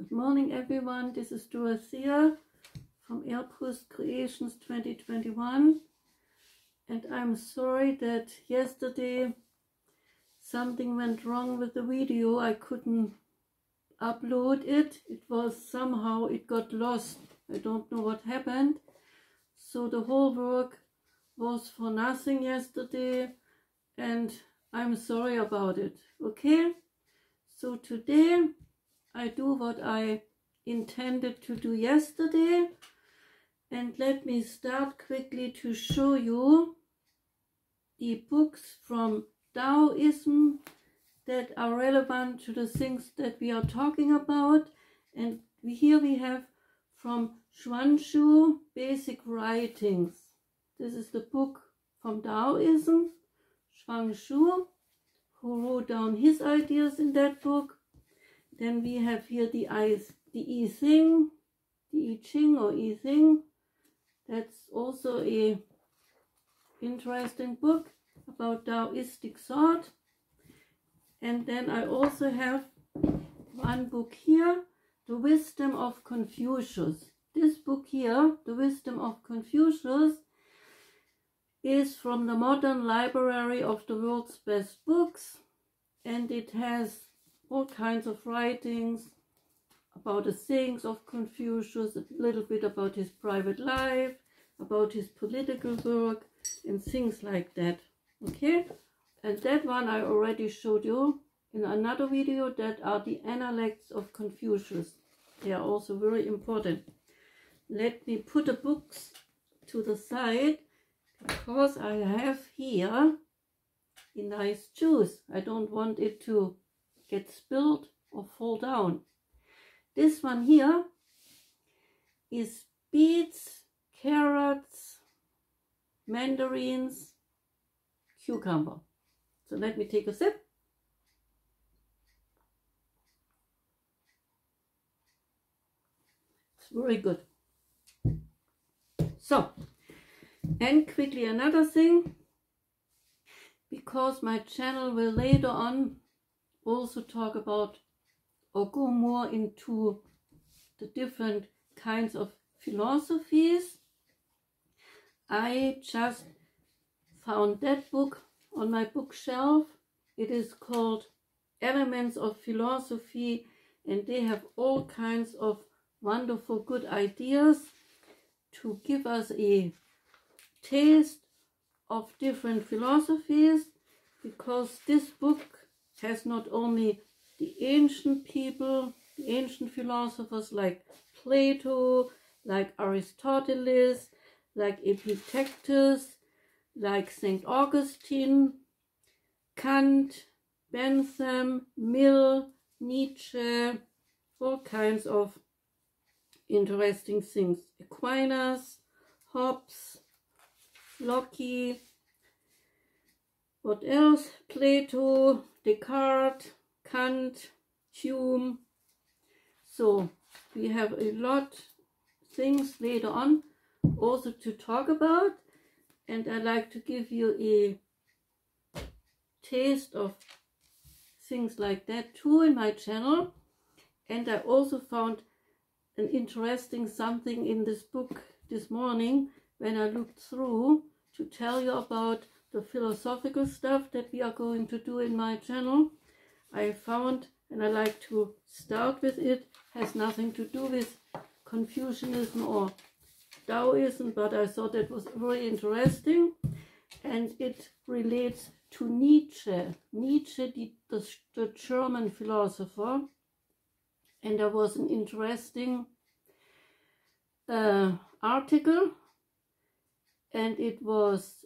Good morning everyone, this is Dorothea from Airpost Creations 2021, and I'm sorry that yesterday something went wrong with the video. I couldn't upload it. It got lost. I don't know what happened. So the whole work was for nothing yesterday, and I'm sorry about it. Okay, so today I do what I intended to do yesterday, and let me start quickly to show you the books from Taoism that are relevant to the things that we are talking about. And here we have from Xuanzhu, Basic Writings. This is the book from Taoism, Xuanzhu, who wrote down his ideas in that book. Then we have here the I Ching, or I Ching. That's also a interesting book about Taoistic thought. And then I also have one book here, The Wisdom of Confucius. This book here, The Wisdom of Confucius, is from the Modern Library of the World's Best Books, and it has all kinds of writings about the sayings of Confucius, a little bit about his private life, about his political work, and things like that. Okay, and that one I already showed you in another video. That are the Analects of Confucius. They are also very important. Let me put the books to the side, because I have here a nice juice. I don't want it to get spilled or fall down. This one here is beets, carrots, mandarins, cucumber. So let me take a sip. It's very good. So, and quickly another thing, because my channel will later on also talk about or go more into the different kinds of philosophies. I just found that book on my bookshelf. It is called Elements of Philosophy, and they have all kinds of wonderful good ideas to give us a taste of different philosophies, because this book has not only the ancient people, the ancient philosophers like Plato, like Aristotle, like Epictetus, like St. Augustine, Kant, Bentham, Mill, Nietzsche, all kinds of interesting things. Aquinas, Hobbes, Locke, what else? Plato, Descartes, Kant, Hume. So we have a lot of things later on also to talk about, and I like to give you a taste of things like that too in my channel. And I also found an interesting something in this book this morning when I looked through to tell you about the philosophical stuff that we are going to do in my channel. I found, and I like to start with it, has nothing to do with Confucianism or Taoism, but I thought that was very interesting, and it relates to Nietzsche. Nietzsche, the German philosopher, and there was an interesting article, and it was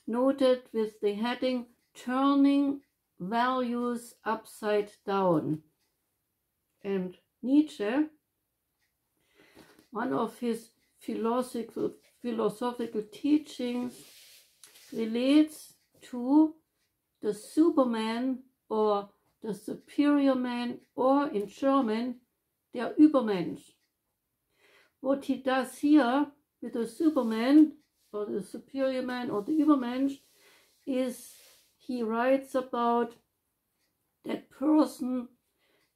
noted with the heading "Turning Values Upside Down." And Nietzsche, one of his philosophical teachings relates to the Superman or the superior man, or in German, der Übermensch. What he does here with the Superman or the superior man or the Übermensch is he writes about that person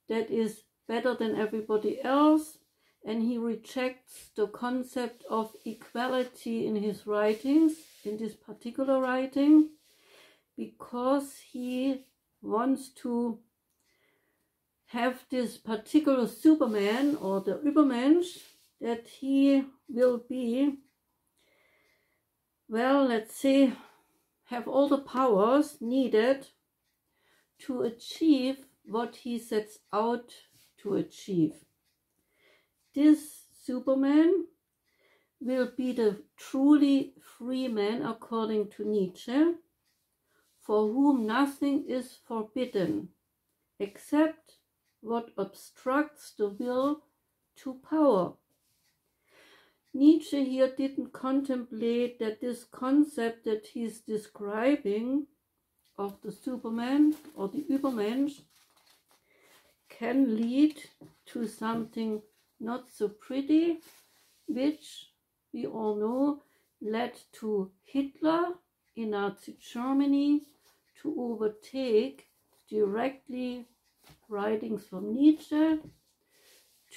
that is better than everybody else, and he rejects the concept of equality in his writings, in this particular writing, because he wants to have this particular Superman or the Übermensch, that he will be, well, let's say, have all the powers needed to achieve what he sets out to achieve. This Superman will be the truly free man, according to Nietzsche, for whom nothing is forbidden except what obstructs the will to power. Nietzsche here didn't contemplate that this concept that he's describing of the Superman or the Übermensch can lead to something not so pretty, which we all know led to Hitler in Nazi Germany to overtake directly writings from Nietzsche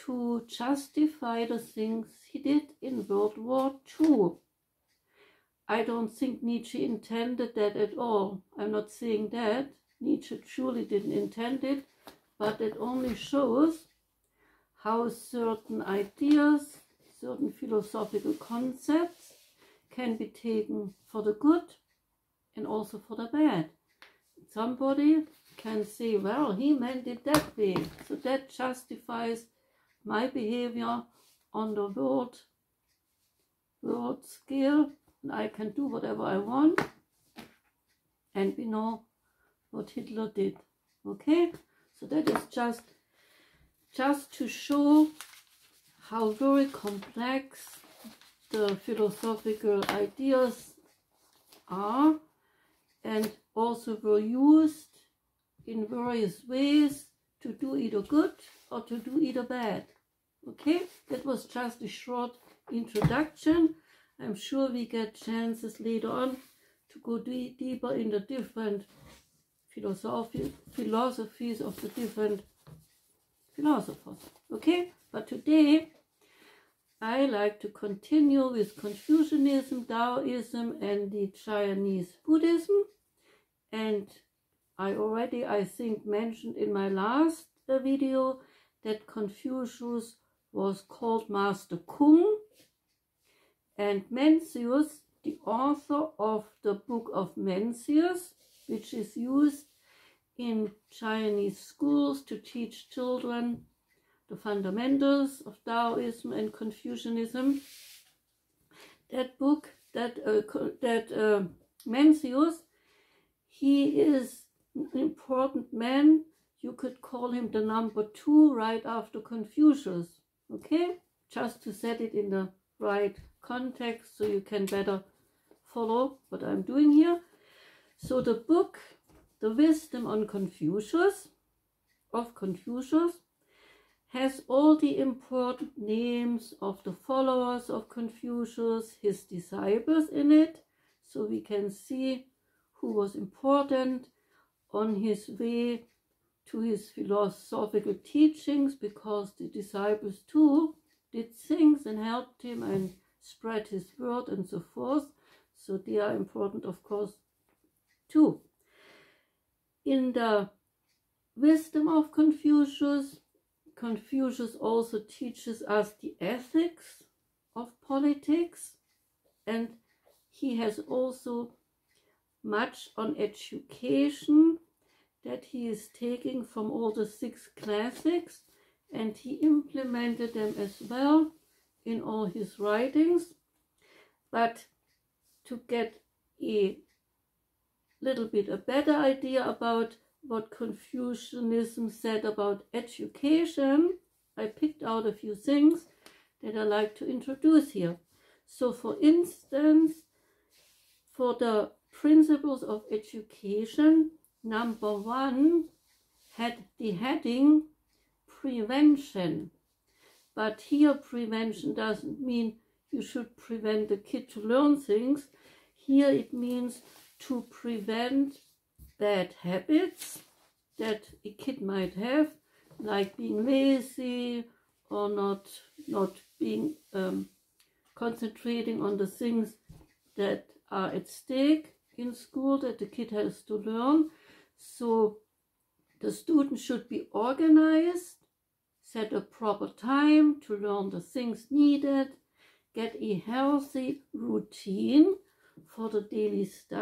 to justify the things he did in World War II. I don't think Nietzsche intended that at all. I'm not saying that. Nietzsche truly didn't intend it, but it only shows how certain ideas, certain philosophical concepts can be taken for the good and also for the bad. Somebody can say, well, he meant it that way, so that justifies my behavior on the world scale, and I can do whatever I want. And we know what Hitler did. Okay, so that is just to show how very complex the philosophical ideas are, and also were used in various ways to do either good or to do either bad. Okay, that was just a short introduction. I'm sure we get chances later on to go deeper in the different philosophies of the different philosophers. Okay, but today I like to continue with Confucianism, Taoism, and the Chinese Buddhism. And I think, mentioned in my last video that Confucius was called Master Kung, and Mencius, the author of the Book of Mencius, which is used in Chinese schools to teach children the fundamentals of Taoism and Confucianism. That book, Mencius, he is an important man. You could call him the number 2 right after Confucius. Okay, just to set it in the right context so you can better follow what I'm doing here. So the book, The Wisdom of Confucius, has all the important names of the followers of Confucius, his disciples in it, so we can see who was important on his way to his philosophical teachings, because the disciples too did things and helped him and spread his word and so forth. So they are important, of course, too. In the Wisdom of Confucius, Confucius also teaches us the ethics of politics, and he has also much on education that he is taking from all the 6 classics, and he implemented them as well in all his writings. But to get a little bit a better idea about what Confucianism said about education, I picked out a few things that I like to introduce here. So for instance, for the principles of education, number 1 had the heading prevention. But here prevention doesn't mean you should prevent the kid to learn things. Here it means to prevent bad habits that a kid might have, like being lazy or not being concentrating on the things that are at stake in school that the kid has to learn. So the student should be organized, set a proper time to learn the things needed, get a healthy routine for the daily study.